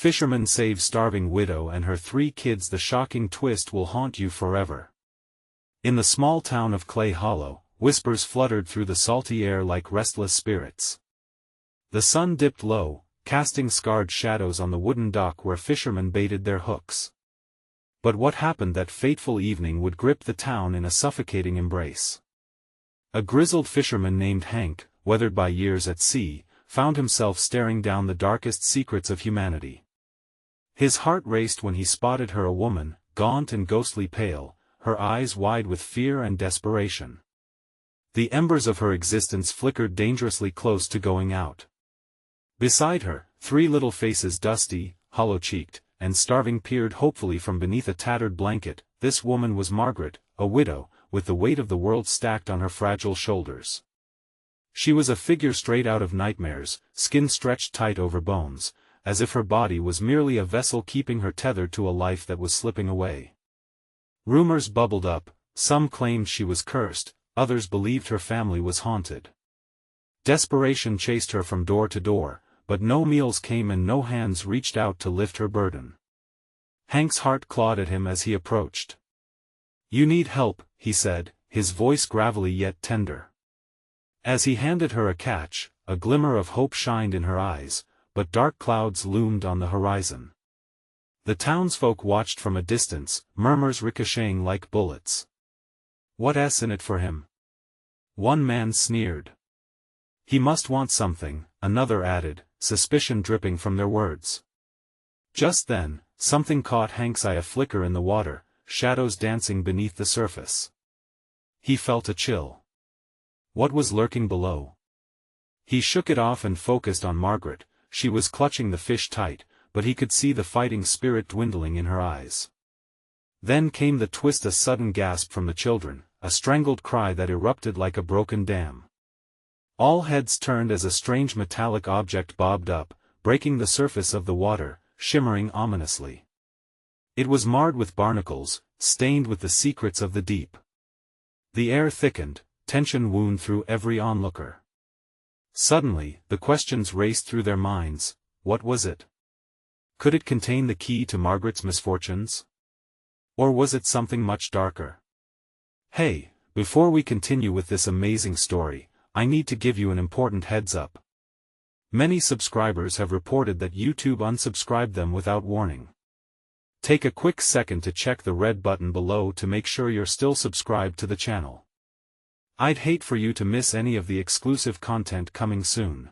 Fisherman saves starving widow and her 3 kids. The shocking twist will haunt you forever. In the small town of Clay Hollow, whispers fluttered through the salty air like restless spirits. The sun dipped low, casting scarred shadows on the wooden dock where fishermen baited their hooks. But what happened that fateful evening would grip the town in a suffocating embrace. A grizzled fisherman named Hank, weathered by years at sea, found himself staring down the darkest secrets of humanity. His heart raced when he spotted her, a woman, gaunt and ghostly pale, her eyes wide with fear and desperation. The embers of her existence flickered dangerously close to going out. Beside her, 3 little faces, dusty, hollow-cheeked, and starving, peered hopefully from beneath a tattered blanket. This woman was Margaret, a widow, with the weight of the world stacked on her fragile shoulders. She was a figure straight out of nightmares, skin stretched tight over bones, as if her body was merely a vessel keeping her tethered to a life that was slipping away. Rumors bubbled up, some claimed she was cursed, others believed her family was haunted. Desperation chased her from door to door, but no meals came and no hands reached out to lift her burden. Hank's heart clawed at him as he approached. "You need help," he said, his voice gravelly yet tender. As he handed her a catch, a glimmer of hope shined in her eyes, but dark clouds loomed on the horizon. The townsfolk watched from a distance, murmurs ricocheting like bullets. "What's in it for him?" One man sneered. "He must want something," another added, suspicion dripping from their words. Just then, something caught Hank's eye, a flicker in the water, shadows dancing beneath the surface. He felt a chill. What was lurking below? He shook it off and focused on Margaret. She was clutching the fish tight, but he could see the fighting spirit dwindling in her eyes. Then came the twist, a sudden gasp from the children, a strangled cry that erupted like a broken dam. All heads turned as a strange metallic object bobbed up, breaking the surface of the water, shimmering ominously. It was marred with barnacles, stained with the secrets of the deep. The air thickened, tension wound through every onlooker. Suddenly, the questions raced through their minds. What was it? Could it contain the key to Margaret's misfortunes? Or was it something much darker? Hey, before we continue with this amazing story, I need to give you an important heads up. Many subscribers have reported that YouTube unsubscribed them without warning. Take a quick second to check the red button below to make sure you're still subscribed to the channel. I'd hate for you to miss any of the exclusive content coming soon.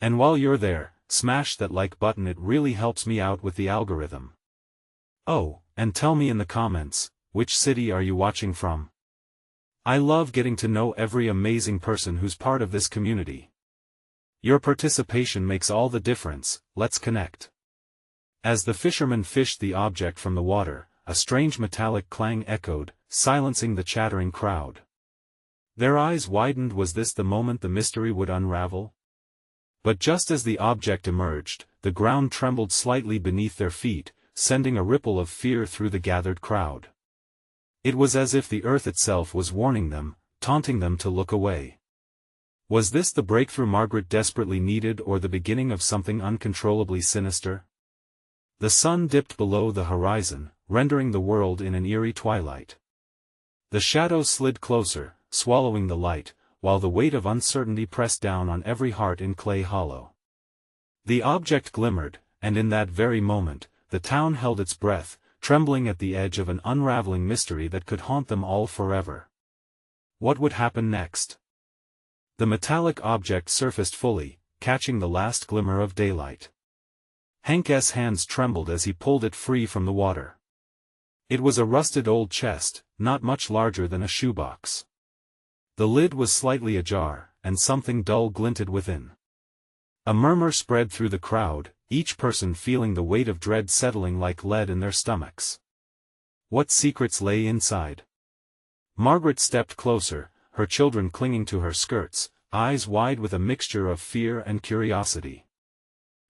And while you're there, smash that like button, it really helps me out with the algorithm. Oh, and tell me in the comments, which city are you watching from? I love getting to know every amazing person who's part of this community. Your participation makes all the difference. Let's connect. As the fishermen fished the object from the water, a strange metallic clang echoed, silencing the chattering crowd. Their eyes widened. Was this the moment the mystery would unravel? But just as the object emerged, the ground trembled slightly beneath their feet, sending a ripple of fear through the gathered crowd. It was as if the earth itself was warning them, taunting them to look away. Was this the breakthrough Margaret desperately needed, or the beginning of something uncontrollably sinister? The sun dipped below the horizon, rendering the world in an eerie twilight. The shadows slid closer, swallowing the light, while the weight of uncertainty pressed down on every heart in Clay Hollow. The object glimmered, and in that very moment, the town held its breath, trembling at the edge of an unraveling mystery that could haunt them all forever. What would happen next? The metallic object surfaced fully, catching the last glimmer of daylight. Hank's hands trembled as he pulled it free from the water. It was a rusted old chest, not much larger than a shoebox. The lid was slightly ajar, and something dull glinted within. A murmur spread through the crowd, each person feeling the weight of dread settling like lead in their stomachs. What secrets lay inside? Margaret stepped closer, her children clinging to her skirts, eyes wide with a mixture of fear and curiosity.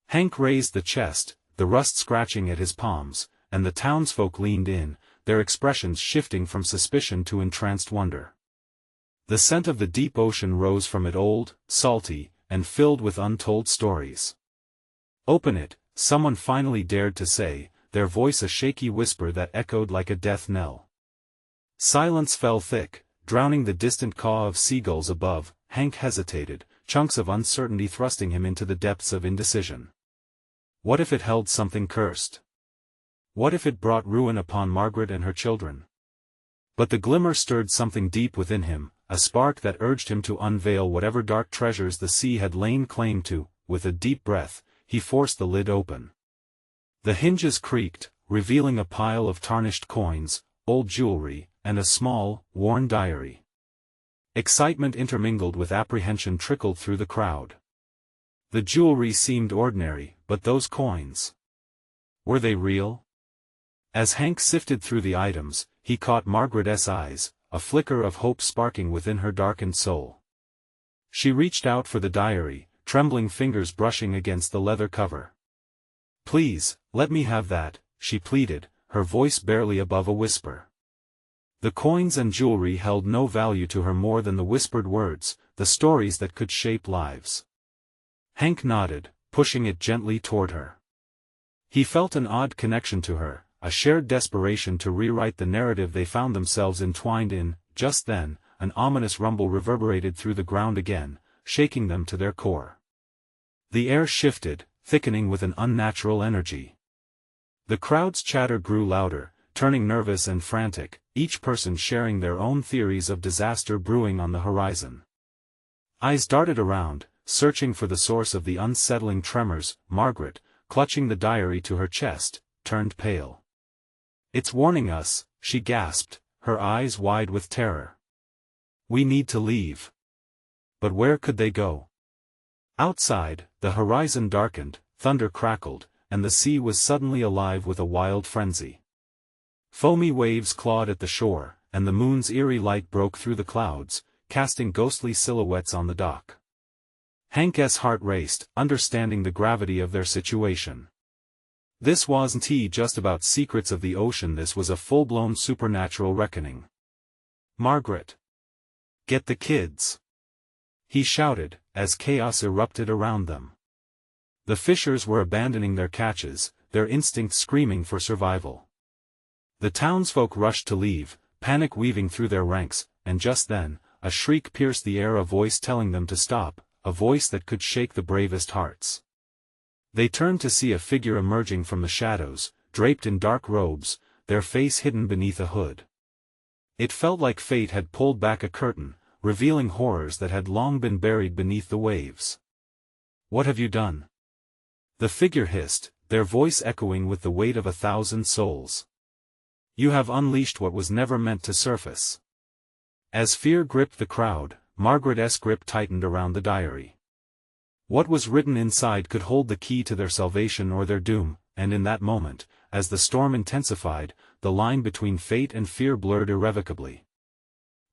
Hank raised the chest, the rust scratching at his palms, and the townsfolk leaned in, their expressions shifting from suspicion to entranced wonder. The scent of the deep ocean rose from it, old, salty, and filled with untold stories. "Open it," someone finally dared to say, their voice a shaky whisper that echoed like a death knell. Silence fell thick, drowning the distant caw of seagulls above. Hank hesitated, chunks of uncertainty thrusting him into the depths of indecision. What if it held something cursed? What if it brought ruin upon Margaret and her children? But the glimmer stirred something deep within him, a spark that urged him to unveil whatever dark treasures the sea had lain claim to. With a deep breath, he forced the lid open. The hinges creaked, revealing a pile of tarnished coins, old jewelry, and a small, worn diary. Excitement intermingled with apprehension trickled through the crowd. The jewelry seemed ordinary, but those coins? Were they real? As Hank sifted through the items, he caught Margaret's eyes, a flicker of hope sparking within her darkened soul. She reached out for the diary, trembling fingers brushing against the leather cover. "Please, let me have that," she pleaded, her voice barely above a whisper. The coins and jewelry held no value to her more than the whispered words, the stories that could shape lives. Hank nodded, pushing it gently toward her. He felt an odd connection to her, a shared desperation to rewrite the narrative they found themselves entwined in. Just then, an ominous rumble reverberated through the ground again, shaking them to their core. The air shifted, thickening with an unnatural energy. The crowd's chatter grew louder, turning nervous and frantic, each person sharing their own theories of disaster brewing on the horizon. Eyes darted around, searching for the source of the unsettling tremors. Margaret, clutching the diary to her chest, turned pale. "It's warning us," she gasped, her eyes wide with terror. "We need to leave." But where could they go? Outside, the horizon darkened, thunder crackled, and the sea was suddenly alive with a wild frenzy. Foamy waves clawed at the shore, and the moon's eerie light broke through the clouds, casting ghostly silhouettes on the dock. Hank's heart raced, understanding the gravity of their situation. This wasn't just about secrets of the ocean, this was a full-blown supernatural reckoning. "Margaret! Get the kids!" he shouted, as chaos erupted around them. The fishers were abandoning their catches, their instincts screaming for survival. The townsfolk rushed to leave, panic weaving through their ranks, and just then, a shriek pierced the air, a voice telling them to stop, a voice that could shake the bravest hearts. They turned to see a figure emerging from the shadows, draped in dark robes, their face hidden beneath a hood. It felt like fate had pulled back a curtain, revealing horrors that had long been buried beneath the waves. "What have you done?" the figure hissed, their voice echoing with the weight of 1,000 souls. "You have unleashed what was never meant to surface." As fear gripped the crowd, Margaret's grip tightened around the diary. What was written inside could hold the key to their salvation or their doom, and in that moment, as the storm intensified, the line between fate and fear blurred irrevocably.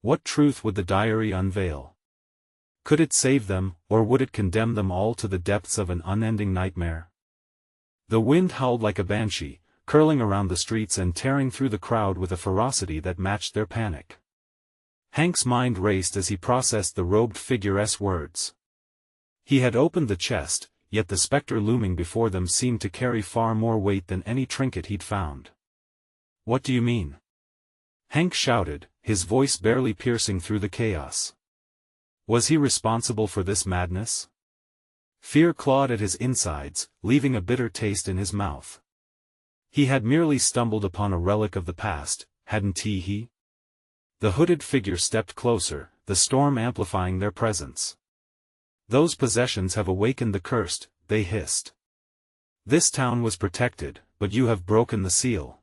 What truth would the diary unveil? Could it save them, or would it condemn them all to the depths of an unending nightmare? The wind howled like a banshee, curling around the streets and tearing through the crowd with a ferocity that matched their panic. Hank's mind raced as he processed the robed figure's words. He had opened the chest, yet the specter looming before them seemed to carry far more weight than any trinket he'd found. "What do you mean?" Hank shouted, his voice barely piercing through the chaos. Was he responsible for this madness? Fear clawed at his insides, leaving a bitter taste in his mouth. He had merely stumbled upon a relic of the past, hadn't he? The hooded figure stepped closer, the storm amplifying their presence. "Those possessions have awakened the cursed," they hissed. "This town was protected, but you have broken the seal."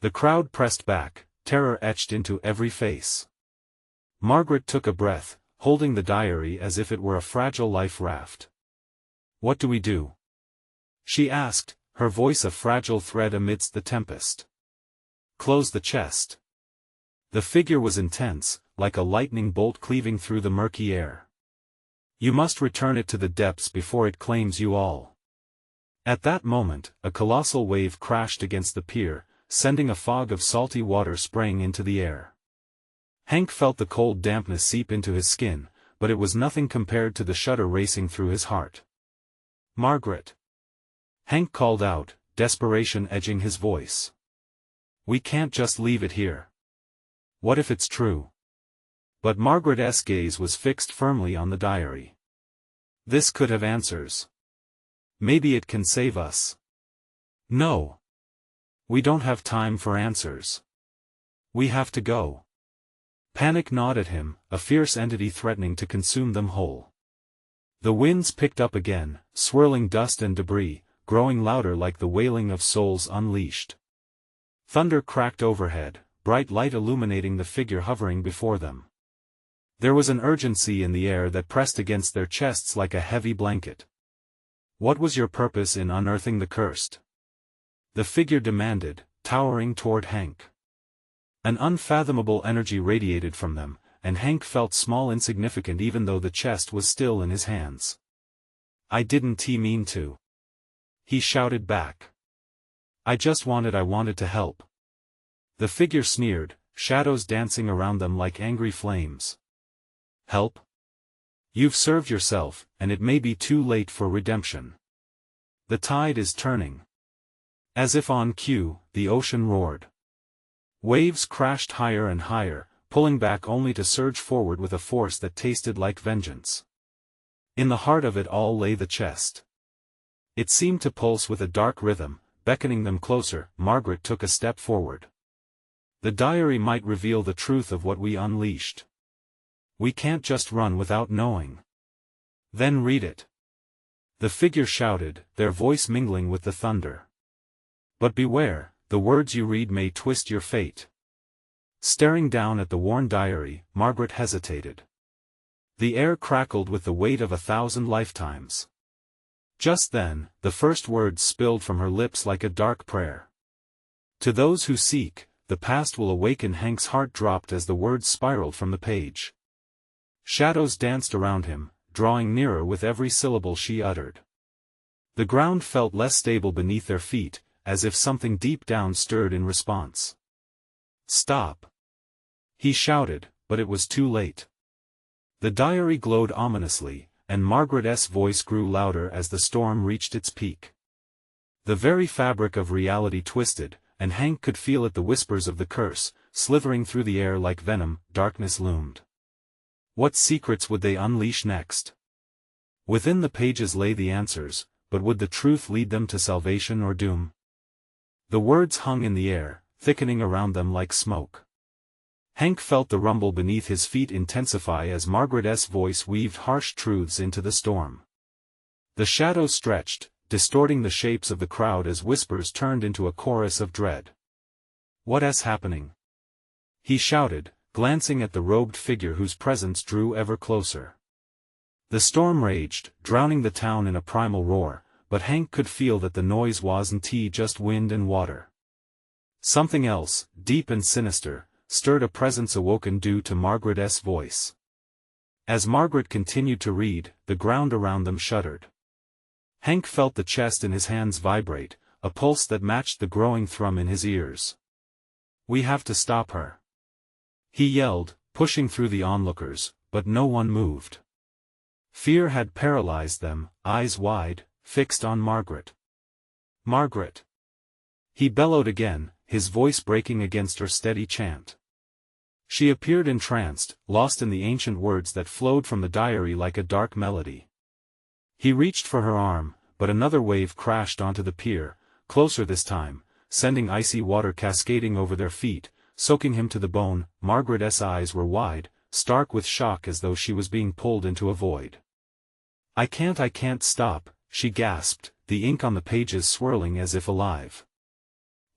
The crowd pressed back, terror etched into every face. Margaret took a breath, holding the diary as if it were a fragile life raft. "What do we do?" she asked, her voice a fragile thread amidst the tempest. "Close the chest." The figure was intense, like a lightning bolt cleaving through the murky air. "You must return it to the depths before it claims you all." At that moment, a colossal wave crashed against the pier, sending a fog of salty water spraying into the air. Hank felt the cold dampness seep into his skin, but it was nothing compared to the shudder racing through his heart. "Margaret! Hank called out, desperation edging his voice. We can't just leave it here. What if it's true? But Margaret's gaze was fixed firmly on the diary. This could have answers. Maybe it can save us. No. We don't have time for answers. We have to go. Panic gnawed at him, a fierce entity threatening to consume them whole. The winds picked up again, swirling dust and debris, growing louder like the wailing of souls unleashed. Thunder cracked overhead, bright light illuminating the figure hovering before them. There was an urgency in the air that pressed against their chests like a heavy blanket. What was your purpose in unearthing the cursed? The figure demanded, towering toward Hank. An unfathomable energy radiated from them, and Hank felt small insignificant even though the chest was still in his hands. I didn't mean to. He shouted back. I wanted to help. The figure sneered, shadows dancing around them like angry flames. Help? You've served yourself, and it may be too late for redemption. The tide is turning. As if on cue, the ocean roared. Waves crashed higher and higher, pulling back only to surge forward with a force that tasted like vengeance. In the heart of it all lay the chest. It seemed to pulse with a dark rhythm, beckoning them closer. Margaret took a step forward. The diary might reveal the truth of what we unleashed. We can't just run without knowing. Then read it. The figure shouted, their voice mingling with the thunder. But beware, the words you read may twist your fate. Staring down at the worn diary, Margaret hesitated. The air crackled with the weight of 1,000 lifetimes. Just then, the first words spilled from her lips like a dark prayer. To those who seek, the past will awaken. Hank's heart dropped as the words spiraled from the page. Shadows danced around him, drawing nearer with every syllable she uttered. The ground felt less stable beneath their feet, as if something deep down stirred in response. Stop! He shouted, but it was too late. The diary glowed ominously, and Margaret's voice grew louder as the storm reached its peak. The very fabric of reality twisted, and Hank could feel it, the whispers of the curse, slithering through the air like venom. Darkness loomed. What secrets would they unleash next? Within the pages lay the answers, but would the truth lead them to salvation or doom? The words hung in the air, thickening around them like smoke. Hank felt the rumble beneath his feet intensify as Margaret's voice weaved harsh truths into the storm. The shadows stretched, distorting the shapes of the crowd as whispers turned into a chorus of dread. What's happening? He shouted, glancing at the robed figure whose presence drew ever closer. The storm raged, drowning the town in a primal roar, but Hank could feel that the noise wasn't just wind and water. Something else, deep and sinister, stirred, a presence awoken due to Margaret's voice. As Margaret continued to read, the ground around them shuddered. Hank felt the chest in his hands vibrate, a pulse that matched the growing thrum in his ears. We have to stop her. He yelled, pushing through the onlookers, but no one moved. Fear had paralyzed them, eyes wide, fixed on Margaret. Margaret! He bellowed again, his voice breaking against her steady chant. She appeared entranced, lost in the ancient words that flowed from the diary like a dark melody. He reached for her arm, but another wave crashed onto the pier, closer this time, sending icy water cascading over their feet, soaking him to the bone. Margaret's eyes were wide, stark with shock, as though she was being pulled into a void. I can't stop, she gasped, the ink on the pages swirling as if alive.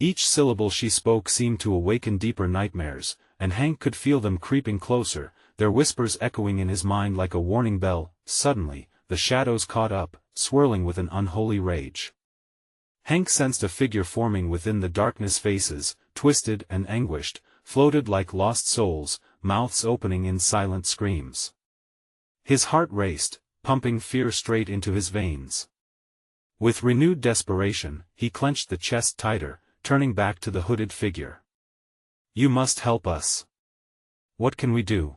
Each syllable she spoke seemed to awaken deeper nightmares, and Hank could feel them creeping closer, their whispers echoing in his mind like a warning bell. Suddenly, the shadows caught up, swirling with an unholy rage. Hank sensed a figure forming within the darkness. Faces, twisted and anguished, floated like lost souls, mouths opening in silent screams. His heart raced, pumping fear straight into his veins. With renewed desperation, he clenched the chest tighter, turning back to the hooded figure. You must help us. What can we do?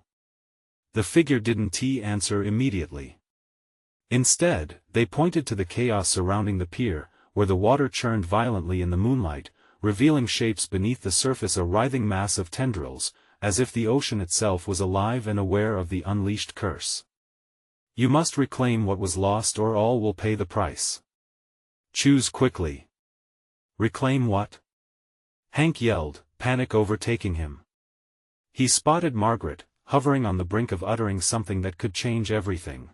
The figure didn't answer immediately. Instead, they pointed to the chaos surrounding the pier, where the water churned violently in the moonlight, revealing shapes beneath the surface, a writhing mass of tendrils, as if the ocean itself was alive and aware of the unleashed curse. You must reclaim what was lost or all will pay the price. Choose quickly. Reclaim what? Hank yelled, panic overtaking him. He spotted Margaret, hovering on the brink of uttering something that could change everything.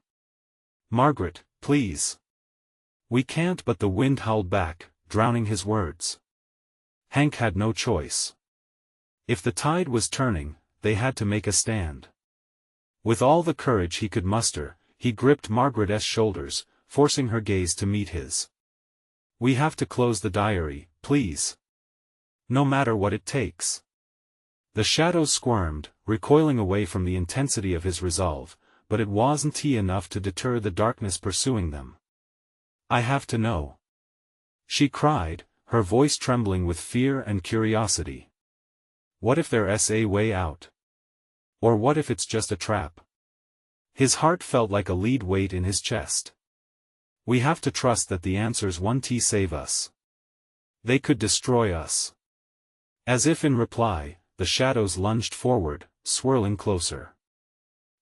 Margaret, please. We can't, but the wind howled back, drowning his words. Hank had no choice. If the tide was turning, they had to make a stand. With all the courage he could muster, he gripped Margaret's shoulders, forcing her gaze to meet his. We have to close the diary, please. No matter what it takes. The shadows squirmed, recoiling away from the intensity of his resolve, but it wasn't enough to deter the darkness pursuing them. I have to know. She cried, her voice trembling with fear and curiosity. What if there's a way out? Or what if it's just a trap? His heart felt like a lead weight in his chest. We have to trust that the answers won't save us. They could destroy us. As if in reply, the shadows lunged forward, swirling closer.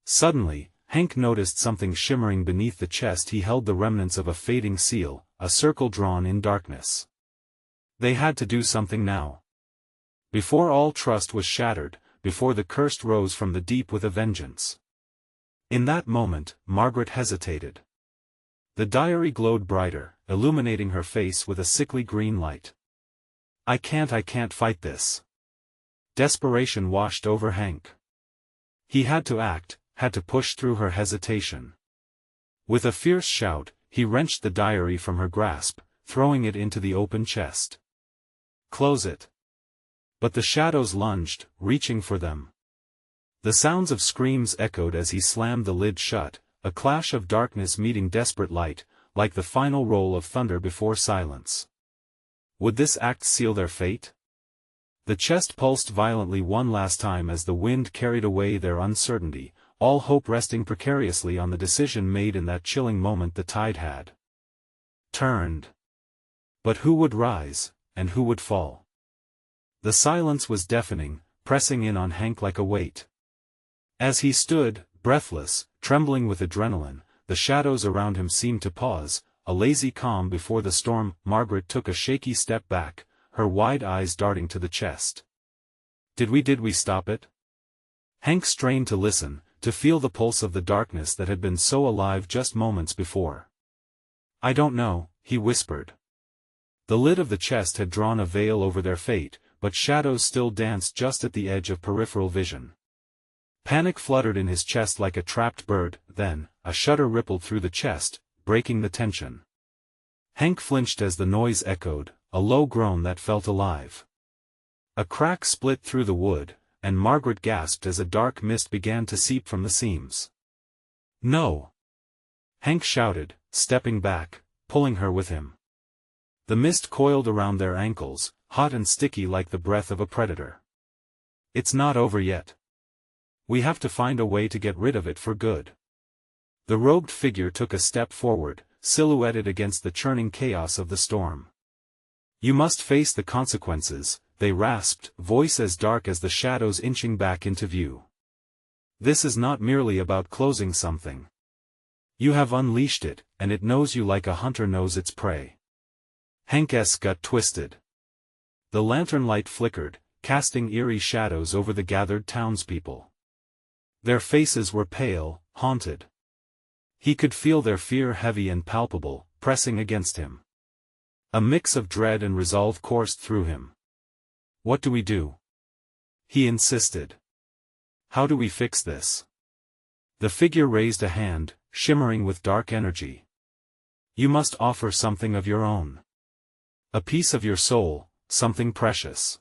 Suddenly, Hank noticed something shimmering beneath the chest. He held the remnants of a fading seal, a circle drawn in darkness. They had to do something now. Before all trust was shattered, before the curse rose from the deep with a vengeance. In that moment, Margaret hesitated. The diary glowed brighter, illuminating her face with a sickly green light. I can't fight this. Desperation washed over Hank. He had to act, had to push through her hesitation. With a fierce shout, he wrenched the diary from her grasp, throwing it into the open chest. Close it. But the shadows lunged, reaching for them. The sounds of screams echoed as he slammed the lid shut, a clash of darkness meeting desperate light, like the final roll of thunder before silence. Would this act seal their fate? The chest pulsed violently one last time as the wind carried away their uncertainty, all hope resting precariously on the decision made in that chilling moment. The tide had turned. But who would rise, and who would fall? The silence was deafening, pressing in on Hank like a weight. As he stood, breathless, trembling with adrenaline, the shadows around him seemed to pause, a lazy calm before the storm. Margaret took a shaky step back, her wide eyes darting to the chest. Did we stop it? Hank strained to listen, to feel the pulse of the darkness that had been so alive just moments before. I don't know, he whispered. The lid of the chest had drawn a veil over their fate, but shadows still danced just at the edge of peripheral vision. Panic fluttered in his chest like a trapped bird, then, a shudder rippled through the chest, breaking the tension. Hank flinched as the noise echoed, a low groan that felt alive. A crack split through the wood, and Margaret gasped as a dark mist began to seep from the seams. No! Hank shouted, stepping back, pulling her with him. The mist coiled around their ankles, hot and sticky like the breath of a predator. It's not over yet. We have to find a way to get rid of it for good. The robed figure took a step forward, silhouetted against the churning chaos of the storm. You must face the consequences, they rasped, voice as dark as the shadows inching back into view. This is not merely about closing something. You have unleashed it, and it knows you like a hunter knows its prey. Hank's gut twisted. The lantern light flickered, casting eerie shadows over the gathered townspeople. Their faces were pale, haunted. He could feel their fear heavy and palpable, pressing against him. A mix of dread and resolve coursed through him. What do we do? He insisted. How do we fix this? The figure raised a hand, shimmering with dark energy. You must offer something of your own. A piece of your soul, something precious.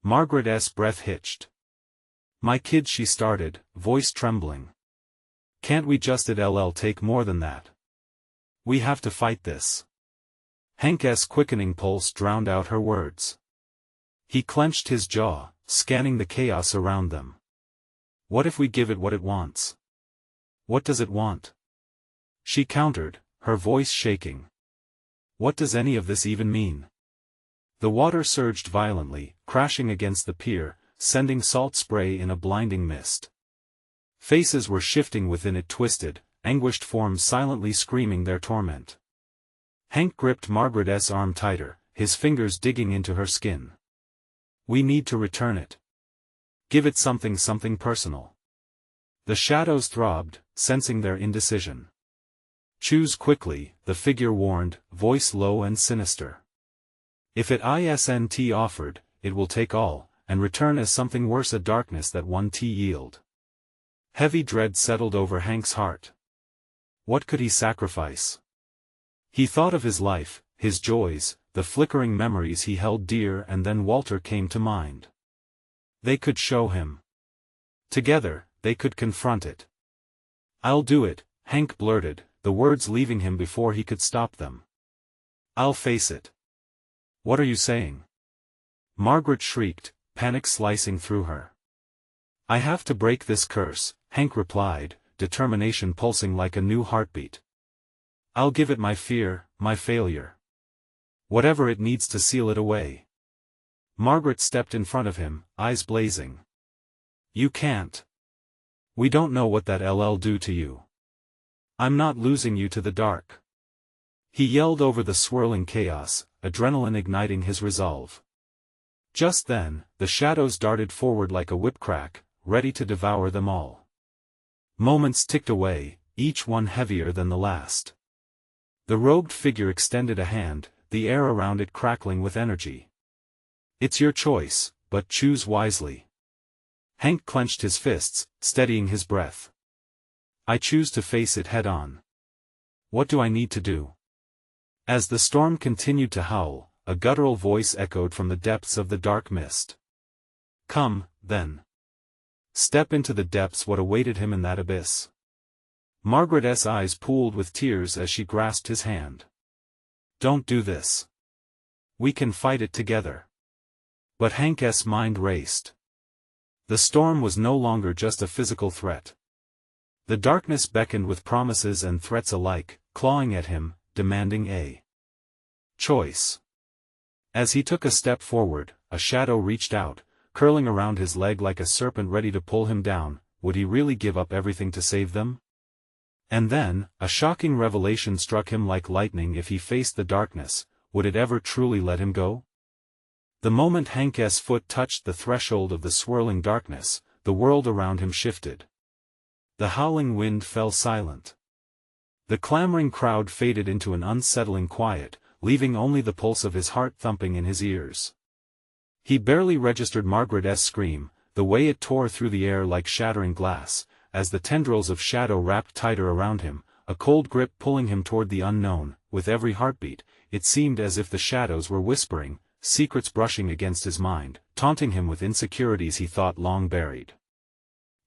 Margaret's breath hitched. My kid, she started, voice trembling. Can't we just take more than that? We have to fight this. Hank's quickening pulse drowned out her words. He clenched his jaw, scanning the chaos around them. What if we give it what it wants? What does it want? She countered, her voice shaking. What does any of this even mean? The water surged violently, crashing against the pier, sending salt spray in a blinding mist. Faces were shifting within it, twisted, anguished forms silently screaming their torment. Hank gripped Margaret's arm tighter, his fingers digging into her skin. We need to return it. Give it something personal. The shadows throbbed, sensing their indecision. Choose quickly, the figure warned, voice low and sinister. If it isn't offered, it will take all, and return as something worse, a darkness that won't yield. Heavy dread settled over Hank's heart. What could he sacrifice? He thought of his life, his joys, the flickering memories he held dear, and then Walter came to mind. They could show him. Together, they could confront it. I'll do it, Hank blurted, the words leaving him before he could stop them. I'll face it. What are you saying? Margaret shrieked, panic slicing through her. I have to break this curse, Hank replied, determination pulsing like a new heartbeat. I'll give it my fear, my failure. Whatever it needs to seal it away. Margaret stepped in front of him, eyes blazing. You can't. We don't know what that'll do to you. I'm not losing you to the dark. He yelled over the swirling chaos, adrenaline igniting his resolve. Just then, the shadows darted forward like a whip crack, ready to devour them all. Moments ticked away, each one heavier than the last. The robed figure extended a hand, the air around it crackling with energy. It's your choice, but choose wisely. Hank clenched his fists, steadying his breath. I choose to face it head on. What do I need to do? As the storm continued to howl, a guttural voice echoed from the depths of the dark mist. Come, then. Step into the depths. What awaited him in that abyss? Margaret's eyes pooled with tears as she grasped his hand. Don't do this. We can fight it together. But Hank's mind raced. The storm was no longer just a physical threat. The darkness beckoned with promises and threats alike, clawing at him, demanding a choice. As he took a step forward, a shadow reached out, curling around his leg like a serpent ready to pull him down. Would he really give up everything to save them? And then, a shocking revelation struck him like lightning. If he faced the darkness, would it ever truly let him go? The moment Hank's foot touched the threshold of the swirling darkness, the world around him shifted. The howling wind fell silent. The clamoring crowd faded into an unsettling quiet, leaving only the pulse of his heart thumping in his ears. He barely registered Margaret's scream, the way it tore through the air like shattering glass, as the tendrils of shadow wrapped tighter around him, a cold grip pulling him toward the unknown. With every heartbeat, it seemed as if the shadows were whispering, secrets brushing against his mind, taunting him with insecurities he thought long buried.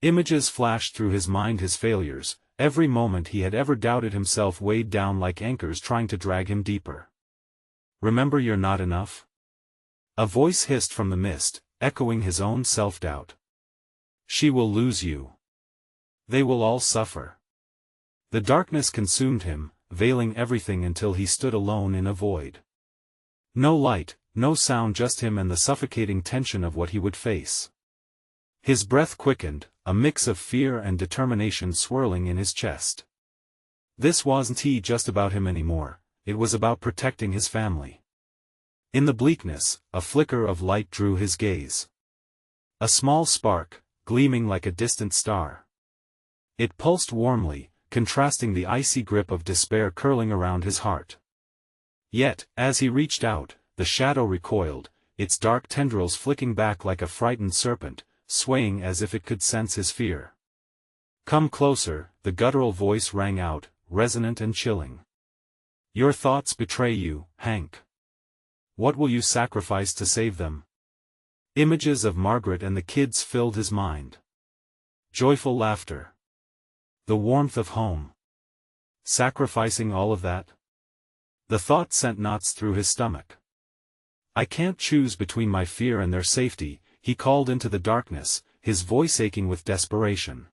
Images flashed through his mind, his failures, every moment he had ever doubted himself weighed down like anchors trying to drag him deeper. Remember, you're not enough? A voice hissed from the mist, echoing his own self-doubt. She will lose you. They will all suffer. The darkness consumed him, veiling everything until he stood alone in a void. No light, no sound, just him and the suffocating tension of what he would face. His breath quickened, a mix of fear and determination swirling in his chest. This wasn't just about him anymore, it was about protecting his family. In the bleakness, a flicker of light drew his gaze. A small spark, gleaming like a distant star. It pulsed warmly, contrasting the icy grip of despair curling around his heart. Yet, as he reached out, the shadow recoiled, its dark tendrils flicking back like a frightened serpent, swaying as if it could sense his fear. Come closer, the guttural voice rang out, resonant and chilling. Your thoughts betray you, Hank. What will you sacrifice to save them? Images of Margaret and the kids filled his mind. Joyful laughter. The warmth of home. Sacrificing all of that? The thought sent knots through his stomach. I can't choose between my fear and their safety, he called into the darkness, his voice aching with desperation.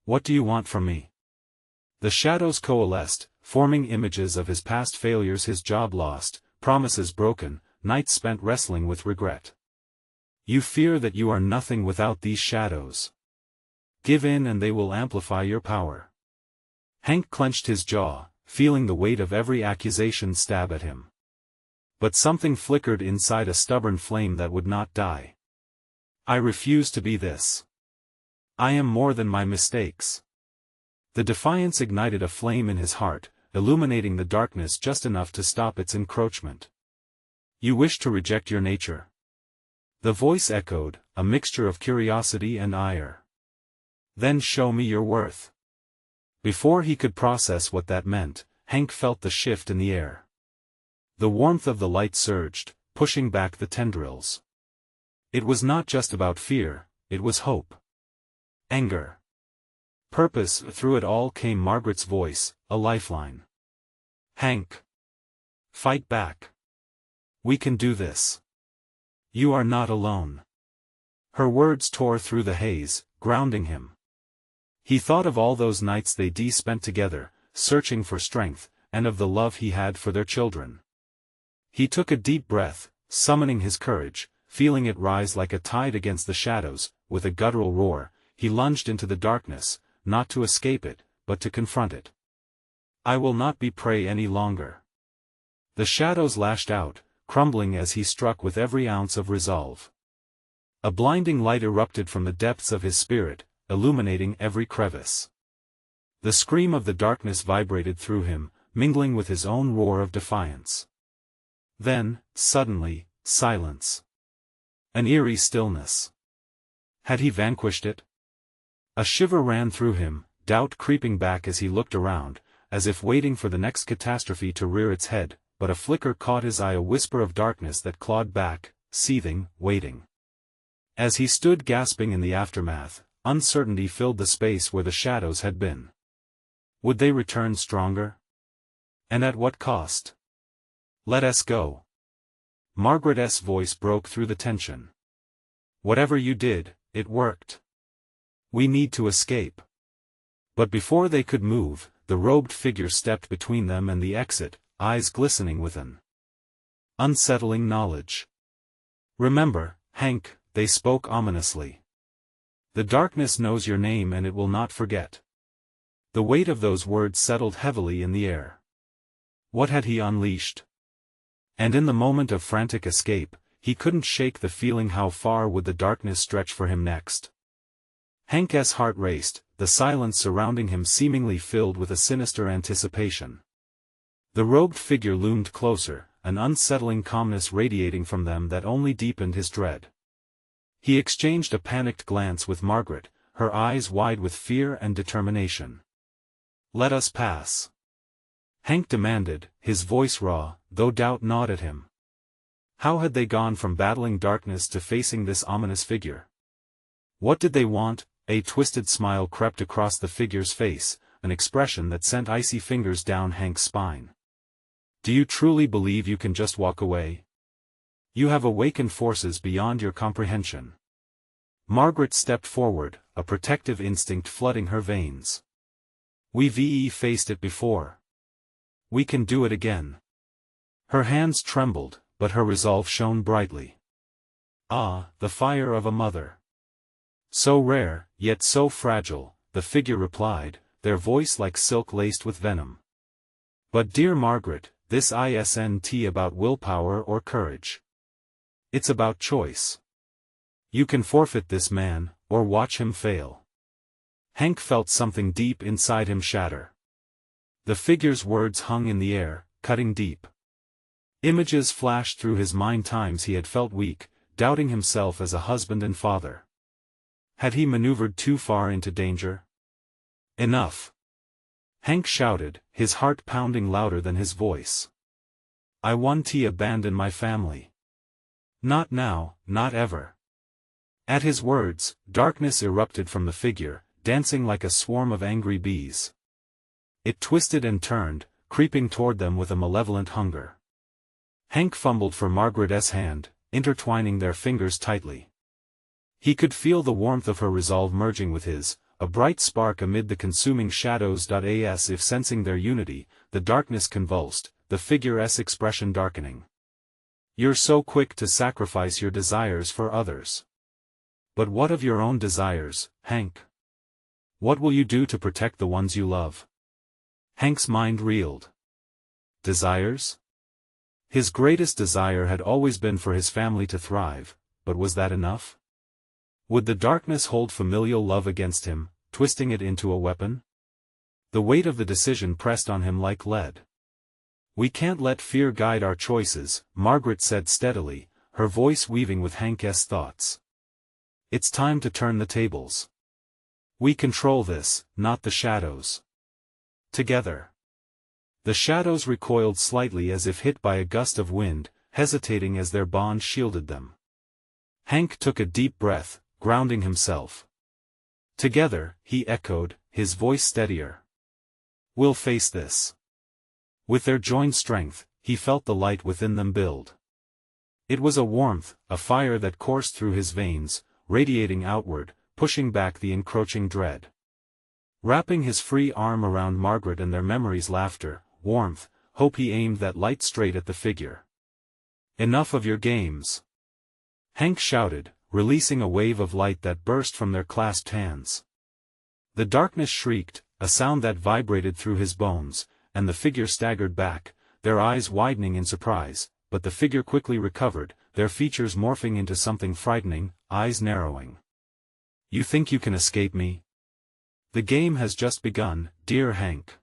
What do you want from me? The shadows coalesced, forming images of his past failures, his job lost, promises broken, nights spent wrestling with regret. You fear that you are nothing without these shadows. Give in and they will amplify your power. Hank clenched his jaw, feeling the weight of every accusation stab at him. But something flickered inside, a stubborn flame that would not die. I refuse to be this. I am more than my mistakes. The defiance ignited a flame in his heart, illuminating the darkness just enough to stop its encroachment. You wish to reject your nature? The voice echoed, a mixture of curiosity and ire. Then show me your worth. Before he could process what that meant, Hank felt the shift in the air. The warmth of the light surged, pushing back the tendrils. It was not just about fear, it was hope. Anger. Purpose. Through it all came Margaret's voice, a lifeline. Hank. Fight back. We can do this. You are not alone. Her words tore through the haze, grounding him. He thought of all those nights they spent together, searching for strength, and of the love he had for their children. He took a deep breath, summoning his courage, feeling it rise like a tide against the shadows. With a guttural roar, he lunged into the darkness, not to escape it, but to confront it. I will not be prey any longer. The shadows lashed out, crumbling as he struck with every ounce of resolve. A blinding light erupted from the depths of his spirit, illuminating every crevice. The scream of the darkness vibrated through him, mingling with his own roar of defiance. Then, suddenly, silence. An eerie stillness. Had he vanquished it? A shiver ran through him, doubt creeping back as he looked around, as if waiting for the next catastrophe to rear its head, but a flicker caught his eye, a whisper of darkness that clawed back, seething, waiting. As he stood gasping in the aftermath, uncertainty filled the space where the shadows had been. Would they return stronger? And at what cost? Let us go. Margaret's voice broke through the tension. Whatever you did, it worked. We need to escape. But before they could move, the robed figure stepped between them and the exit, eyes glistening with an unsettling knowledge. Remember, Hank, they spoke ominously. The darkness knows your name and it will not forget. The weight of those words settled heavily in the air. What had he unleashed? And in the moment of frantic escape, he couldn't shake the feeling, how far would the darkness stretch for him next? Hank's heart raced, the silence surrounding him seemingly filled with a sinister anticipation. The robed figure loomed closer, an unsettling calmness radiating from them that only deepened his dread. He exchanged a panicked glance with Margaret, her eyes wide with fear and determination. Let us pass. Hank demanded, his voice raw, though doubt gnawed at him. How had they gone from battling darkness to facing this ominous figure? What did they want? A twisted smile crept across the figure's face, an expression that sent icy fingers down Hank's spine. Do you truly believe you can just walk away? You have awakened forces beyond your comprehension. Margaret stepped forward, a protective instinct flooding her veins. We've faced it before. We can do it again. Her hands trembled, but her resolve shone brightly. Ah, the fire of a mother. So rare, yet so fragile, the figure replied, their voice like silk laced with venom. But dear Margaret, this isn't about willpower or courage. It's about choice. You can forfeit this man, or watch him fail. Hank felt something deep inside him shatter. The figure's words hung in the air, cutting deep. Images flashed through his mind, times he had felt weak, doubting himself as a husband and father. Had he maneuvered too far into danger? Enough! Hank shouted, his heart pounding louder than his voice. I won't abandon my family. Not now, not ever. At his words, darkness erupted from the figure, dancing like a swarm of angry bees. It twisted and turned, creeping toward them with a malevolent hunger. Hank fumbled for Margaret's hand, intertwining their fingers tightly. He could feel the warmth of her resolve merging with his, a bright spark amid the consuming shadows. As if sensing their unity, the darkness convulsed, the figure's expression darkening. You're so quick to sacrifice your desires for others. But what of your own desires, Hank? What will you do to protect the ones you love? Hank's mind reeled. Desires? His greatest desire had always been for his family to thrive, but was that enough? Would the darkness hold familial love against him, twisting it into a weapon? The weight of the decision pressed on him like lead. We can't let fear guide our choices, Margaret said steadily, her voice weaving with Hank's thoughts. It's time to turn the tables. We control this, not the shadows. Together. The shadows recoiled slightly as if hit by a gust of wind, hesitating as their bond shielded them. Hank took a deep breath, grounding himself. Together, he echoed, his voice steadier. We'll face this. With their joined strength, he felt the light within them build. It was a warmth, a fire that coursed through his veins, radiating outward, pushing back the encroaching dread. Wrapping his free arm around Margaret and their memories, laughter, warmth, hope, he aimed that light straight at the figure. Enough of your games! Hank shouted, releasing a wave of light that burst from their clasped hands. The darkness shrieked, a sound that vibrated through his bones, and the figure staggered back, their eyes widening in surprise, but the figure quickly recovered, their features morphing into something frightening, eyes narrowing. You think you can escape me? The game has just begun, dear Hank.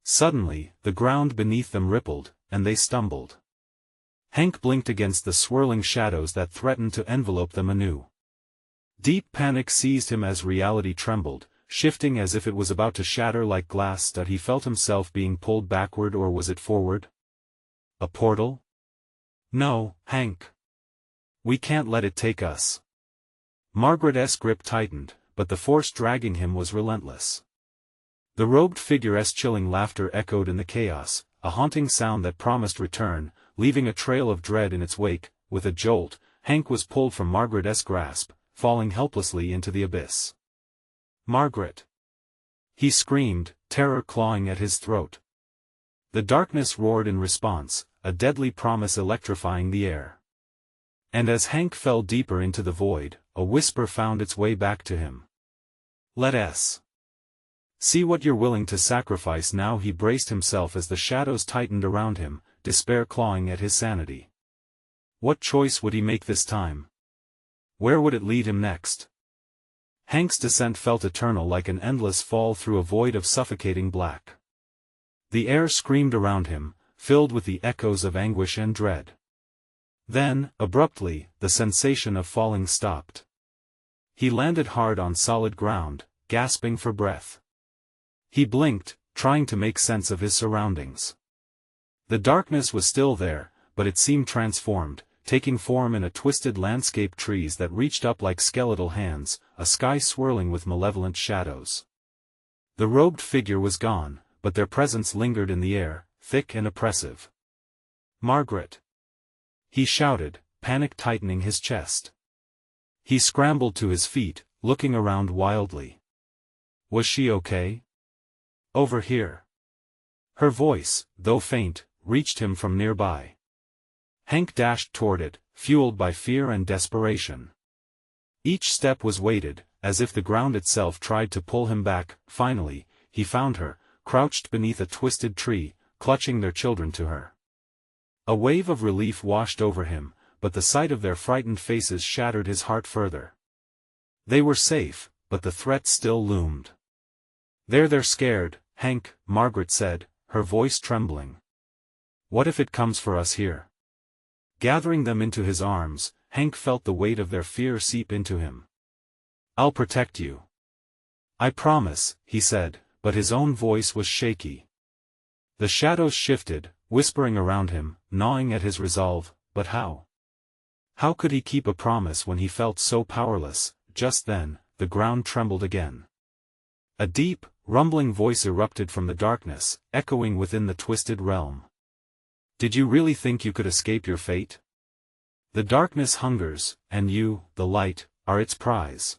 Suddenly, the ground beneath them rippled, and they stumbled. Hank blinked against the swirling shadows that threatened to envelope them anew. Deep panic seized him as reality trembled, shifting as if it was about to shatter like glass. He felt himself being pulled backward, or was it forward? A portal? No, Hank. We can't let it take us. Margaret's grip tightened, but the force dragging him was relentless. The robed figure's chilling laughter echoed in the chaos, a haunting sound that promised return, leaving a trail of dread in its wake. With a jolt, Hank was pulled from Margaret's grasp, falling helplessly into the abyss. Margaret! He screamed, terror clawing at his throat. The darkness roared in response, a deadly promise electrifying the air. And as Hank fell deeper into the void, a whisper found its way back to him. Let us see what you're willing to sacrifice now. He braced himself as the shadows tightened around him, despair clawing at his sanity. What choice would he make this time? Where would it lead him next? Hank's descent felt eternal, like an endless fall through a void of suffocating black. The air screamed around him, filled with the echoes of anguish and dread. Then, abruptly, the sensation of falling stopped. He landed hard on solid ground, gasping for breath. He blinked, trying to make sense of his surroundings. The darkness was still there, but it seemed transformed, taking form in a twisted landscape, trees that reached up like skeletal hands, a sky swirling with malevolent shadows. The robed figure was gone, but their presence lingered in the air, thick and oppressive. Margaret! He shouted, panic tightening his chest. He scrambled to his feet, looking around wildly. Was she okay? Over here. Her voice, though faint, reached him from nearby. Hank dashed toward it, fueled by fear and desperation. Each step was weighted, as if the ground itself tried to pull him back. Finally, he found her, crouched beneath a twisted tree, clutching their children to her. A wave of relief washed over him, but the sight of their frightened faces shattered his heart further. They were safe, but the threat still loomed. They're scared, Hank, Margaret said, her voice trembling. What if it comes for us here? Gathering them into his arms, Hank felt the weight of their fear seep into him. I'll protect you. I promise, he said, but his own voice was shaky. The shadows shifted, whispering around him, gnawing at his resolve, but how? How could he keep a promise when he felt so powerless? Just then, the ground trembled again. A deep, rumbling voice erupted from the darkness, echoing within the twisted realm. Did you really think you could escape your fate? The darkness hungers, and you, the light, are its prize.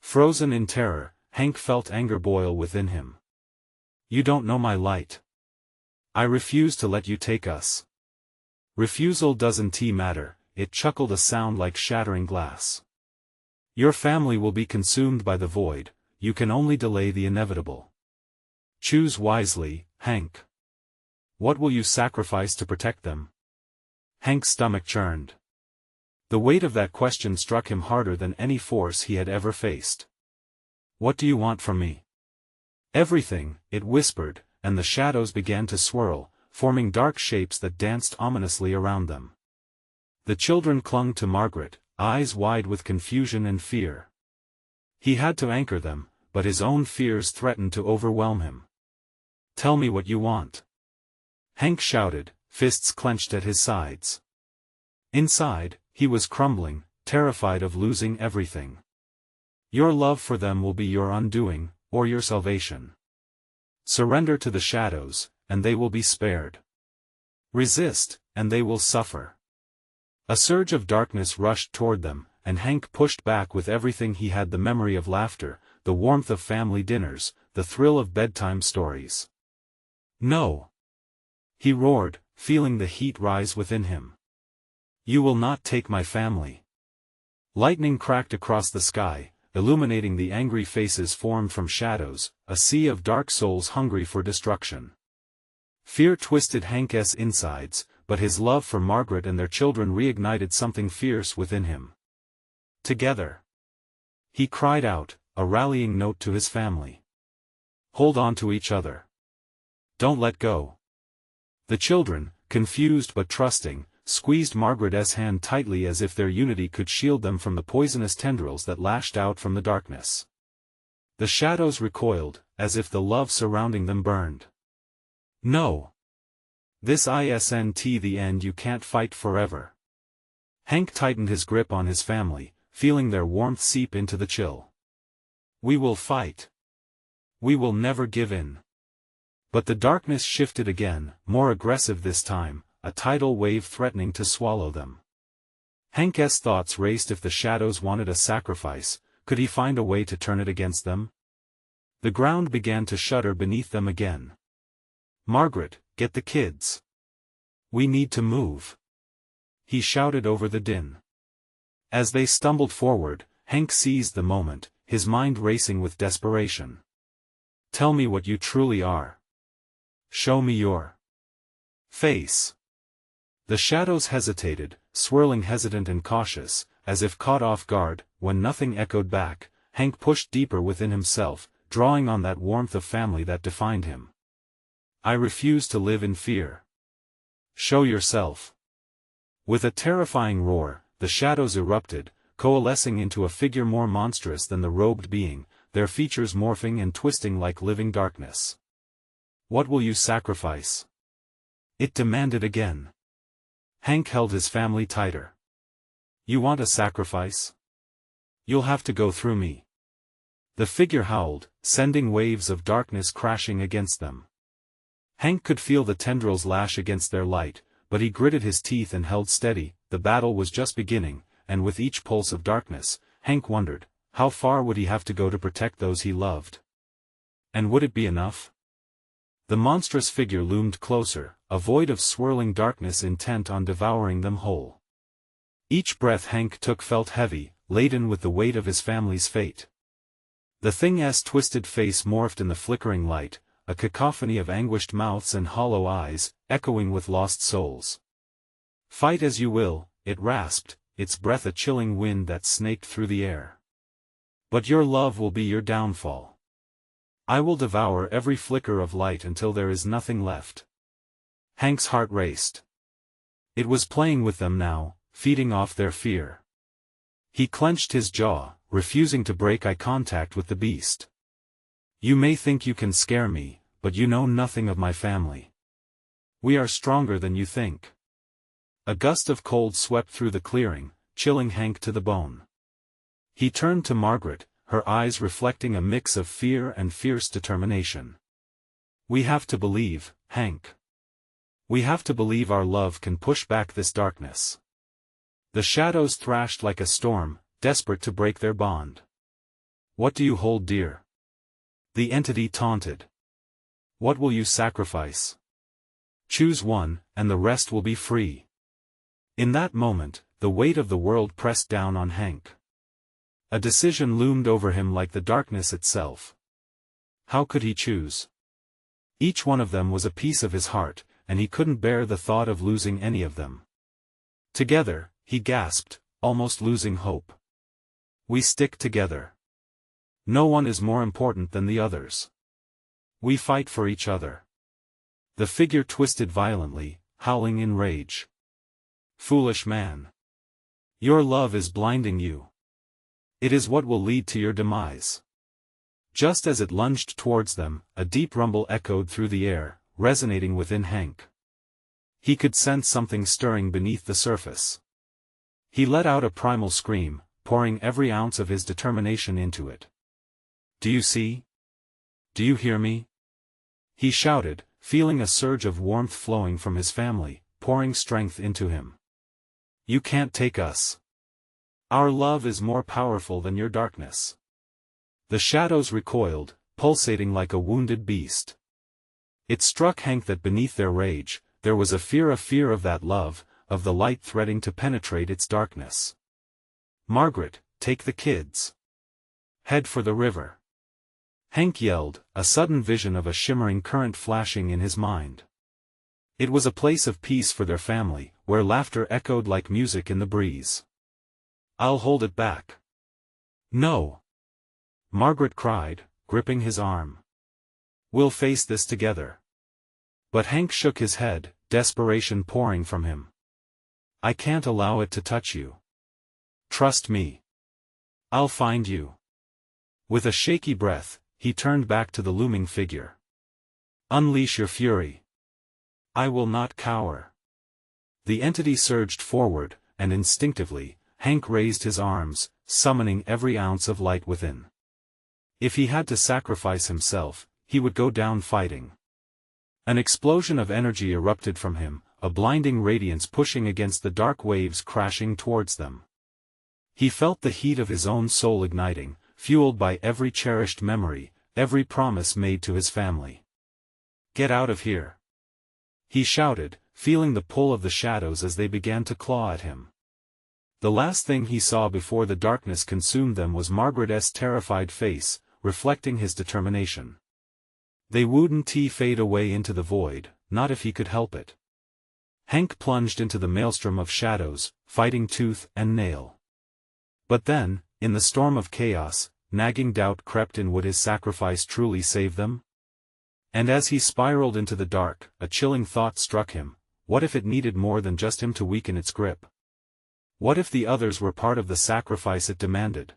Frozen in terror, Hank felt anger boil within him. You don't know my light. I refuse to let you take us. Refusal doesn't matter, it chuckled a sound like shattering glass. Your family will be consumed by the void, you can only delay the inevitable. Choose wisely, Hank. What will you sacrifice to protect them? Hank's stomach churned. The weight of that question struck him harder than any force he had ever faced. What do you want from me? Everything, it whispered, and the shadows began to swirl, forming dark shapes that danced ominously around them. The children clung to Margaret, eyes wide with confusion and fear. He had to anchor them, but his own fears threatened to overwhelm him. Tell me what you want. Hank shouted, fists clenched at his sides. Inside, he was crumbling, terrified of losing everything. Your love for them will be your undoing, or your salvation. Surrender to the shadows, and they will be spared. Resist, and they will suffer. A surge of darkness rushed toward them, and Hank pushed back with everything he had: the memory of laughter, the warmth of family dinners, the thrill of bedtime stories. No! He roared, feeling the heat rise within him. You will not take my family. Lightning cracked across the sky, illuminating the angry faces formed from shadows, a sea of dark souls hungry for destruction. Fear twisted Hank's insides, but his love for Margaret and their children reignited something fierce within him. Together! He cried out, a rallying note to his family. Hold on to each other. Don't let go. The children, confused but trusting, squeezed Margaret's hand tightly as if their unity could shield them from the poisonous tendrils that lashed out from the darkness. The shadows recoiled, as if the love surrounding them burned. No! This isn't the end. You can't fight forever. Hank tightened his grip on his family, feeling their warmth seep into the chill. We will fight. We will never give in. But the darkness shifted again, more aggressive this time, a tidal wave threatening to swallow them. Hank's thoughts raced. If the shadows wanted a sacrifice, could he find a way to turn it against them? The ground began to shudder beneath them again. Margaret, get the kids. We need to move. He shouted over the din. As they stumbled forward, Hank seized the moment, his mind racing with desperation. Tell me what you truly are. Show me your face. The shadows hesitated, swirling hesitant and cautious, as if caught off guard. When nothing echoed back, Hank pushed deeper within himself, drawing on that warmth of family that defined him. I refuse to live in fear. Show yourself. With a terrifying roar, the shadows erupted, coalescing into a figure more monstrous than the robed being, their features morphing and twisting like living darkness. What will you sacrifice? It demanded again. Hank held his family tighter. You want a sacrifice? You'll have to go through me. The figure howled, sending waves of darkness crashing against them. Hank could feel the tendrils lash against their light, but he gritted his teeth and held steady. The battle was just beginning, and with each pulse of darkness, Hank wondered, how far would he have to go to protect those he loved? And would it be enough? The monstrous figure loomed closer, a void of swirling darkness intent on devouring them whole. Each breath Hank took felt heavy, laden with the weight of his family's fate. The thing's twisted face morphed in the flickering light, a cacophony of anguished mouths and hollow eyes, echoing with lost souls. Fight as you will, it rasped, its breath a chilling wind that snaked through the air. But your love will be your downfall. I will devour every flicker of light until there is nothing left. Hank's heart raced. It was playing with them now, feeding off their fear. He clenched his jaw, refusing to break eye contact with the beast. You may think you can scare me, but you know nothing of my family. We are stronger than you think. A gust of cold swept through the clearing, chilling Hank to the bone. He turned to Margaret, her eyes reflecting a mix of fear and fierce determination. We have to believe, Hank. We have to believe our love can push back this darkness. The shadows thrashed like a storm, desperate to break their bond. What do you hold dear? The entity taunted. What will you sacrifice? Choose one, and the rest will be free. In that moment, the weight of the world pressed down on Hank. A decision loomed over him like the darkness itself. How could he choose? Each one of them was a piece of his heart, and he couldn't bear the thought of losing any of them. Together, he gasped, almost losing hope. We stick together. No one is more important than the others. We fight for each other. The figure twisted violently, howling in rage. Foolish man. Your love is blinding you. It is what will lead to your demise. Just as it lunged towards them, a deep rumble echoed through the air, resonating within Hank. He could sense something stirring beneath the surface. He let out a primal scream, pouring every ounce of his determination into it. Do you see? Do you hear me? He shouted, feeling a surge of warmth flowing from his family, pouring strength into him. You can't take us. Our love is more powerful than your darkness. The shadows recoiled, pulsating like a wounded beast. It struck Hank that beneath their rage, there was a fear of that love, of the light threatening to penetrate its darkness. Margaret, take the kids. Head for the river. Hank yelled, a sudden vision of a shimmering current flashing in his mind. It was a place of peace for their family, where laughter echoed like music in the breeze. I'll hold it back. No. Margaret cried, gripping his arm. We'll face this together. But Hank shook his head, desperation pouring from him. I can't allow it to touch you. Trust me. I'll find you. With a shaky breath, he turned back to the looming figure. Unleash your fury. I will not cower. The entity surged forward, and instinctively, Hank raised his arms, summoning every ounce of light within. If he had to sacrifice himself, he would go down fighting. An explosion of energy erupted from him, a blinding radiance pushing against the dark waves crashing towards them. He felt the heat of his own soul igniting, fueled by every cherished memory, every promise made to his family. Get out of here. He shouted, feeling the pull of the shadows as they began to claw at him. The last thing he saw before the darkness consumed them was Margaret's terrified face, reflecting his determination. They wouldn't fade away into the void, not if he could help it. Hank plunged into the maelstrom of shadows, fighting tooth and nail. But then, in the storm of chaos, nagging doubt crept in. Would his sacrifice truly save them? And as he spiraled into the dark, a chilling thought struck him: what if it needed more than just him to weaken its grip? What if the others were part of the sacrifice it demanded?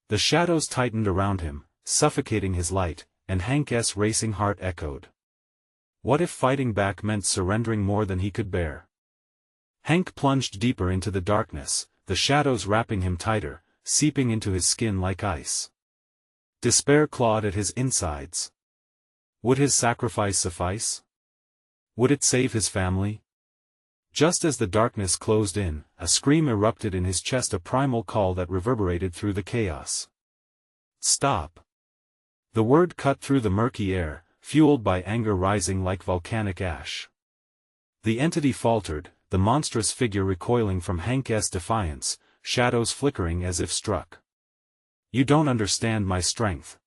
The shadows tightened around him, suffocating his light, and Hank's racing heart echoed. What if fighting back meant surrendering more than he could bear? Hank plunged deeper into the darkness, the shadows wrapping him tighter, seeping into his skin like ice. Despair clawed at his insides. Would his sacrifice suffice? Would it save his family? Just as the darkness closed in, a scream erupted in his chest, a primal call that reverberated through the chaos. Stop! The word cut through the murky air, fueled by anger rising like volcanic ash. The entity faltered, the monstrous figure recoiling from Hank's defiance, shadows flickering as if struck. You don't understand my strength.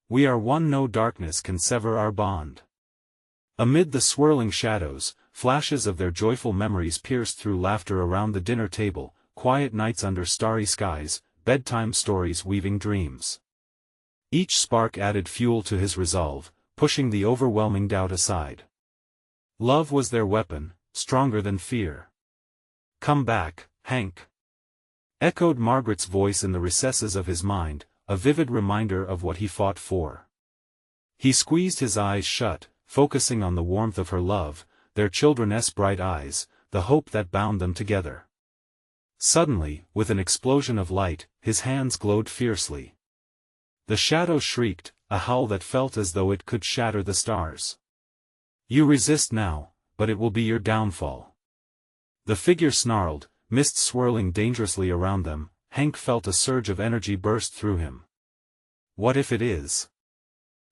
We are one, no darkness can sever our bond. Amid the swirling shadows, flashes of their joyful memories pierced through laughter around the dinner table, quiet nights under starry skies, bedtime stories weaving dreams. Each spark added fuel to his resolve, pushing the overwhelming doubt aside. Love was their weapon, stronger than fear. Come back, Hank. Echoed Margaret's voice in the recesses of his mind, a vivid reminder of what he fought for. He squeezed his eyes shut, focusing on the warmth of her love, their children's bright eyes, the hope that bound them together. Suddenly, with an explosion of light, his hands glowed fiercely. The shadow shrieked, a howl that felt as though it could shatter the stars. You resist now, but it will be your downfall. The figure snarled, mist swirling dangerously around them. Hank felt a surge of energy burst through him. What if it is?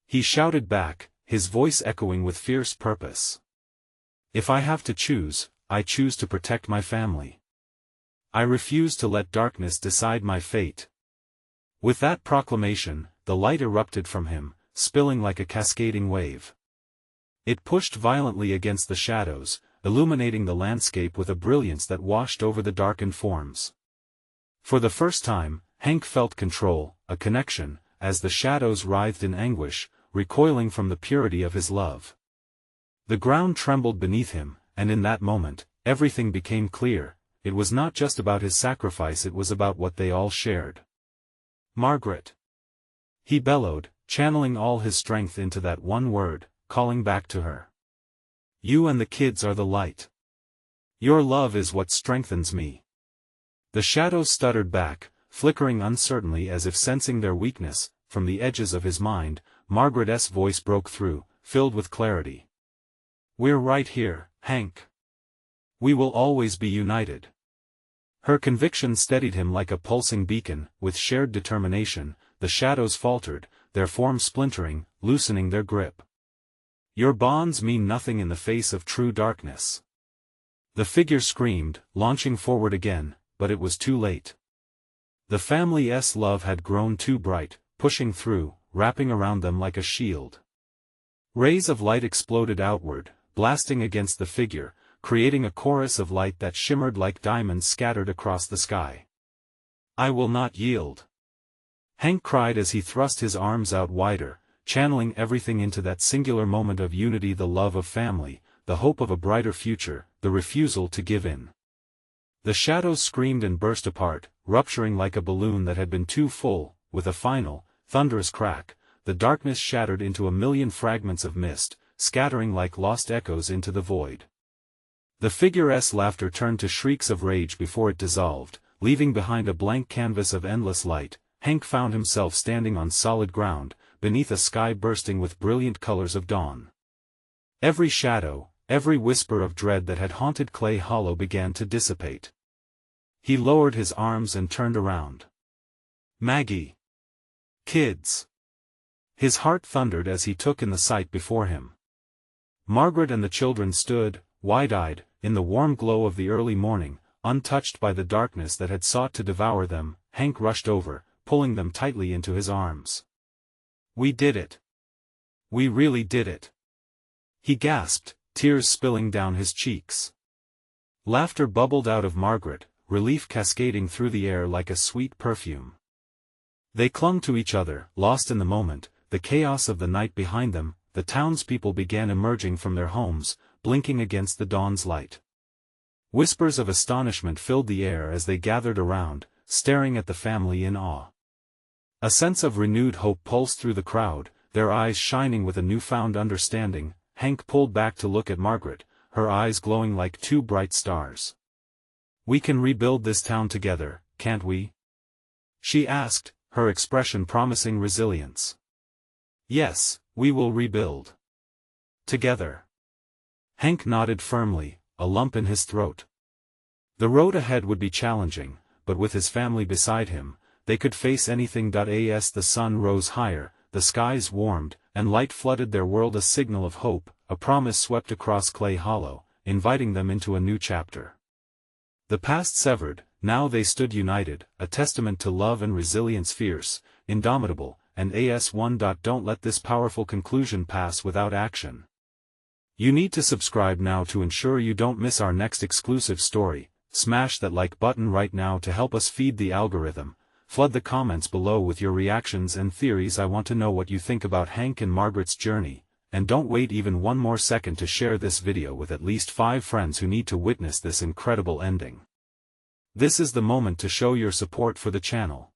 He shouted back, his voice echoing with fierce purpose. If I have to choose, I choose to protect my family. I refuse to let darkness decide my fate. With that proclamation, the light erupted from him, spilling like a cascading wave. It pushed violently against the shadows, illuminating the landscape with a brilliance that washed over the darkened forms. For the first time, Hank felt control, a connection, as the shadows writhed in anguish, recoiling from the purity of his love. The ground trembled beneath him, and in that moment, everything became clear. It was not just about his sacrifice, it was about what they all shared. Margaret! He bellowed, channeling all his strength into that one word, calling back to her. You and the kids are the light. Your love is what strengthens me. The shadows stuttered back, flickering uncertainly as if sensing their weakness. From the edges of his mind, Margaret's voice broke through, filled with clarity. We're right here, Hank. We will always be united. Her conviction steadied him like a pulsing beacon. With shared determination, the shadows faltered, their forms splintering, loosening their grip. Your bonds mean nothing in the face of true darkness. The figure screamed, launching forward again, but it was too late. The family's love had grown too bright, pushing through, wrapping around them like a shield. Rays of light exploded outward, blasting against the figure, creating a chorus of light that shimmered like diamonds scattered across the sky. I will not yield. Hank cried as he thrust his arms out wider, channeling everything into that singular moment of unity, the love of family, the hope of a brighter future, the refusal to give in. The shadows screamed and burst apart, rupturing like a balloon that had been too full. With a final, thunderous crack, the darkness shattered into a million fragments of mist, scattering like lost echoes into the void. The figure's laughter turned to shrieks of rage before it dissolved, leaving behind a blank canvas of endless light. Hank found himself standing on solid ground, beneath a sky bursting with brilliant colors of dawn. Every shadow, every whisper of dread that had haunted Clay Hollow began to dissipate. He lowered his arms and turned around. Maggie! Kids! His heart thundered as he took in the sight before him. Margaret and the children stood, wide-eyed, in the warm glow of the early morning, untouched by the darkness that had sought to devour them. Hank rushed over, pulling them tightly into his arms. We did it. We really did it. He gasped, tears spilling down his cheeks. Laughter bubbled out of Margaret, relief cascading through the air like a sweet perfume. They clung to each other, lost in the moment, the chaos of the night behind them. The townspeople began emerging from their homes, blinking against the dawn's light. Whispers of astonishment filled the air as they gathered around, staring at the family in awe. A sense of renewed hope pulsed through the crowd, their eyes shining with a newfound understanding. Hank pulled back to look at Margaret, her eyes glowing like two bright stars. We can rebuild this town together, can't we? She asked, her expression promising resilience. Yes, we will rebuild. Together. Hank nodded firmly, a lump in his throat. The road ahead would be challenging, but with his family beside him, they could face anything. As the sun rose higher, the skies warmed, and light flooded their world, a signal of hope, a promise swept across Clay Hollow, inviting them into a new chapter. The past severed, now they stood united, a testament to love and resilience, fierce, indomitable, and as one. Don't let this powerful conclusion pass without action. You need to subscribe now to ensure you don't miss our next exclusive story. Smash that like button right now to help us feed the algorithm. Flood the comments below with your reactions and theories. I want to know what you think about Hank and Margaret's journey, and don't wait even one more second to share this video with at least 5 friends who need to witness this incredible ending. This is the moment to show your support for the channel.